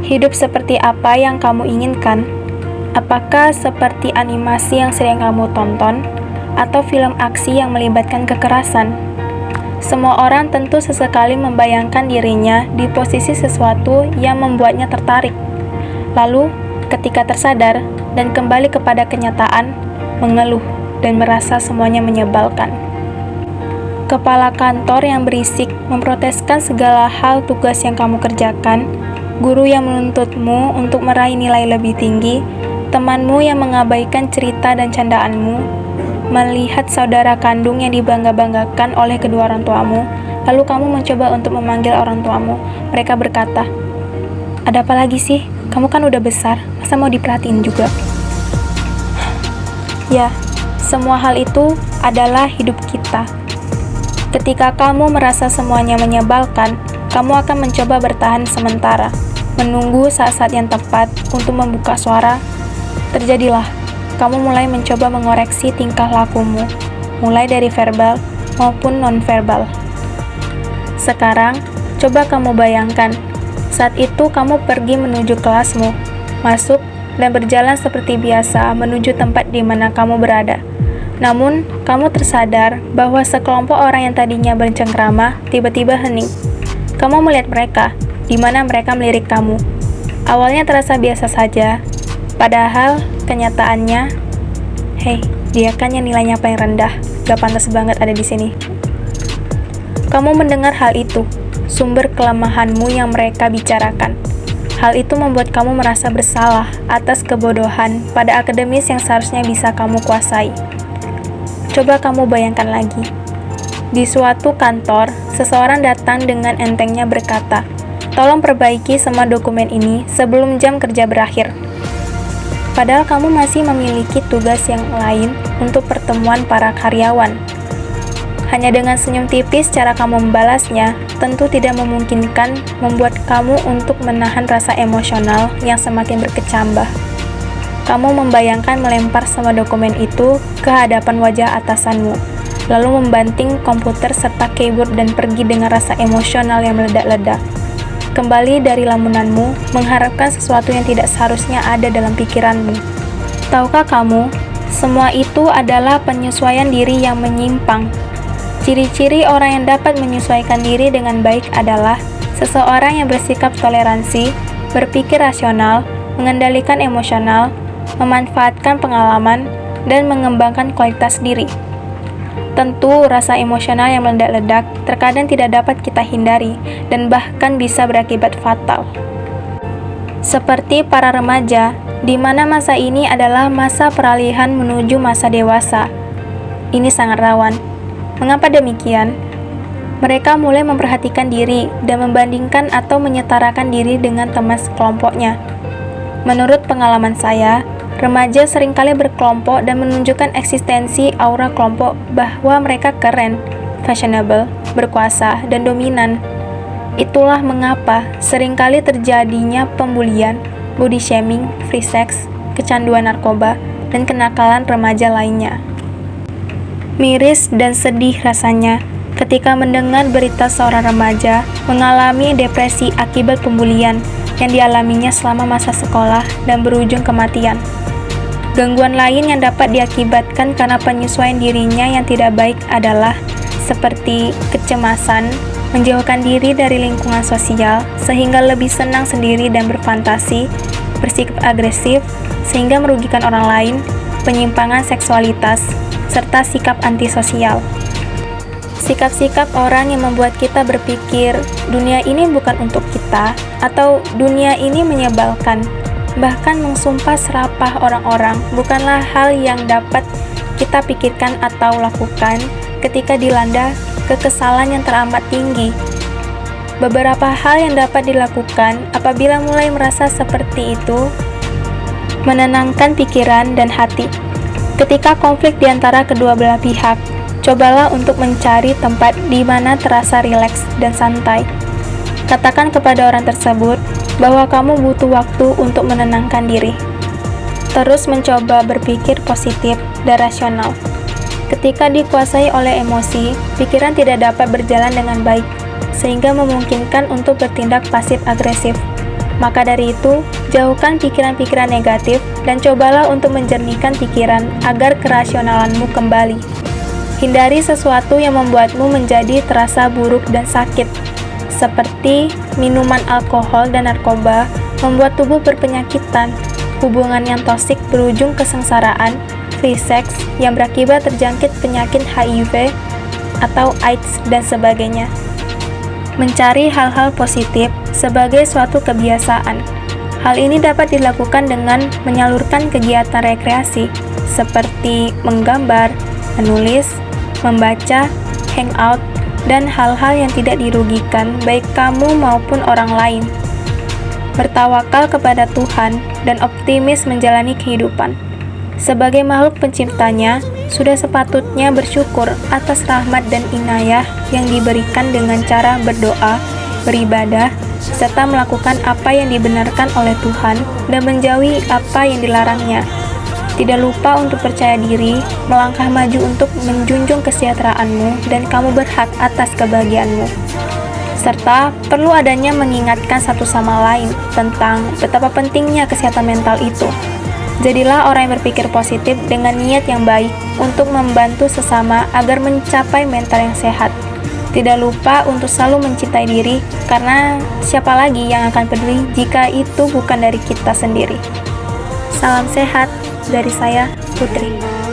Hidup seperti apa yang kamu inginkan? Apakah seperti animasi yang sering kamu tonton, atau film aksi yang melibatkan kekerasan? Semua orang tentu sesekali membayangkan dirinya di posisi sesuatu yang membuatnya tertarik. Lalu, ketika tersadar dan kembali kepada kenyataan, mengeluh dan merasa semuanya menyebalkan. Kepala kantor yang berisik memproteskan segala hal tugas yang kamu kerjakan, guru yang menuntutmu untuk meraih nilai lebih tinggi, temanmu yang mengabaikan cerita dan candaanmu, melihat saudara kandung yang dibangga-banggakan oleh kedua orang tuamu, lalu kamu mencoba untuk memanggil orang tuamu. Mereka berkata, "Ada apa lagi sih? Kamu kan udah besar, masa mau diperhatiin juga?" Ya, semua hal itu adalah hidup kita. Ketika kamu merasa semuanya menyebalkan, kamu akan mencoba bertahan sementara, menunggu saat-saat yang tepat untuk membuka suara. Terjadilah, kamu mulai mencoba mengoreksi tingkah lakumu, mulai dari verbal maupun non-verbal. Sekarang, coba kamu bayangkan, saat itu kamu pergi menuju kelasmu, masuk, dan berjalan seperti biasa menuju tempat di mana kamu berada. Namun, kamu tersadar bahwa sekelompok orang yang tadinya bercengkrama tiba-tiba hening. Kamu melihat mereka, di mana mereka melirik kamu. Awalnya terasa biasa saja, padahal kenyataannya, "Hei, dia kan yang nilainya paling rendah, gak pantas banget ada di sini." Kamu mendengar hal itu, sumber kelemahanmu yang mereka bicarakan. Hal itu membuat kamu merasa bersalah atas kebodohan pada akademis yang seharusnya bisa kamu kuasai. Coba kamu bayangkan lagi. Di suatu kantor, seseorang datang dengan entengnya berkata, "Tolong perbaiki semua dokumen ini sebelum jam kerja berakhir." Padahal kamu masih memiliki tugas yang lain untuk pertemuan para karyawan. Hanya dengan senyum tipis cara kamu membalasnya, tentu tidak memungkinkan membuat kamu untuk menahan rasa emosional yang semakin berkecambah. Kamu membayangkan melempar semua dokumen itu ke hadapan wajah atasanmu, lalu membanting komputer serta keyboard dan pergi dengan rasa emosional yang meledak-ledak. Kembali dari lamunanmu, mengharapkan sesuatu yang tidak seharusnya ada dalam pikiranmu. Tahukah kamu, semua itu adalah penyesuaian diri yang menyimpang. Ciri-ciri orang yang dapat menyesuaikan diri dengan baik adalah seseorang yang bersikap toleransi, berpikir rasional, mengendalikan emosional, memanfaatkan pengalaman, dan mengembangkan kualitas diri. Tentu, rasa emosional yang meledak-ledak terkadang tidak dapat kita hindari dan bahkan bisa berakibat fatal. Seperti para remaja, di mana masa ini adalah masa peralihan menuju masa dewasa. Ini sangat rawan. Mengapa demikian? Mereka mulai memperhatikan diri dan membandingkan atau menyetarakan diri dengan teman sekelompoknya. Menurut pengalaman saya, remaja seringkali berkelompok dan menunjukkan eksistensi aura kelompok bahwa mereka keren, fashionable, berkuasa, dan dominan. Itulah mengapa seringkali terjadinya pembulian, body shaming, free sex, kecanduan narkoba, dan kenakalan remaja lainnya. Miris dan sedih rasanya ketika mendengar berita seorang remaja mengalami depresi akibat pembulian yang dialaminya selama masa sekolah dan berujung kematian. Gangguan lain yang dapat diakibatkan karena penyesuaian dirinya yang tidak baik adalah seperti kecemasan, menjauhkan diri dari lingkungan sosial sehingga lebih senang sendiri dan berfantasi, bersikap agresif sehingga merugikan orang lain, penyimpangan seksualitas, serta sikap antisosial. Sikap-sikap orang yang membuat kita berpikir dunia ini bukan untuk kita atau dunia ini menyebalkan, bahkan mengsumpah serapah orang-orang bukanlah hal yang dapat kita pikirkan atau lakukan ketika dilanda kekesalan yang teramat tinggi. Beberapa hal yang dapat dilakukan apabila mulai merasa seperti itu: menenangkan pikiran dan hati. Ketika konflik di antara kedua belah pihak, cobalah untuk mencari tempat di mana terasa rileks dan santai. Katakan kepada orang tersebut bahwa kamu butuh waktu untuk menenangkan diri. Terus mencoba berpikir positif dan rasional. Ketika dikuasai oleh emosi, pikiran tidak dapat berjalan dengan baik, sehingga memungkinkan untuk bertindak pasif agresif. Maka dari itu, jauhkan pikiran-pikiran negatif dan cobalah untuk menjernihkan pikiran agar kerasionalanmu kembali. Hindari sesuatu yang membuatmu menjadi terasa buruk dan sakit, seperti minuman alkohol dan narkoba membuat tubuh berpenyakitan, hubungan yang toksik berujung kesengsaraan, free sex yang berakibat terjangkit penyakit HIV atau AIDS, dan sebagainya. Mencari hal-hal positif sebagai suatu kebiasaan. Hal ini dapat dilakukan dengan menyalurkan kegiatan rekreasi seperti menggambar, menulis, membaca, hangout, dan hal-hal yang tidak dirugikan baik kamu maupun orang lain. Bertawakal kepada Tuhan dan optimis menjalani kehidupan. Sebagai makhluk penciptanya, sudah sepatutnya bersyukur atas rahmat dan inayah yang diberikan dengan cara berdoa, beribadah, serta melakukan apa yang dibenarkan oleh Tuhan dan menjauhi apa yang dilarangnya. Tidak lupa untuk percaya diri, melangkah maju untuk menjunjung kesejahteraanmu dan kamu berhak atas kebahagiaanmu. Serta perlu adanya mengingatkan satu sama lain tentang betapa pentingnya kesehatan mental itu. Jadilah orang yang berpikir positif dengan niat yang baik untuk membantu sesama agar mencapai mental yang sehat. Tidak lupa untuk selalu mencintai diri, karena siapa lagi yang akan peduli jika itu bukan dari kita sendiri. Salam sehat dari saya, Putri.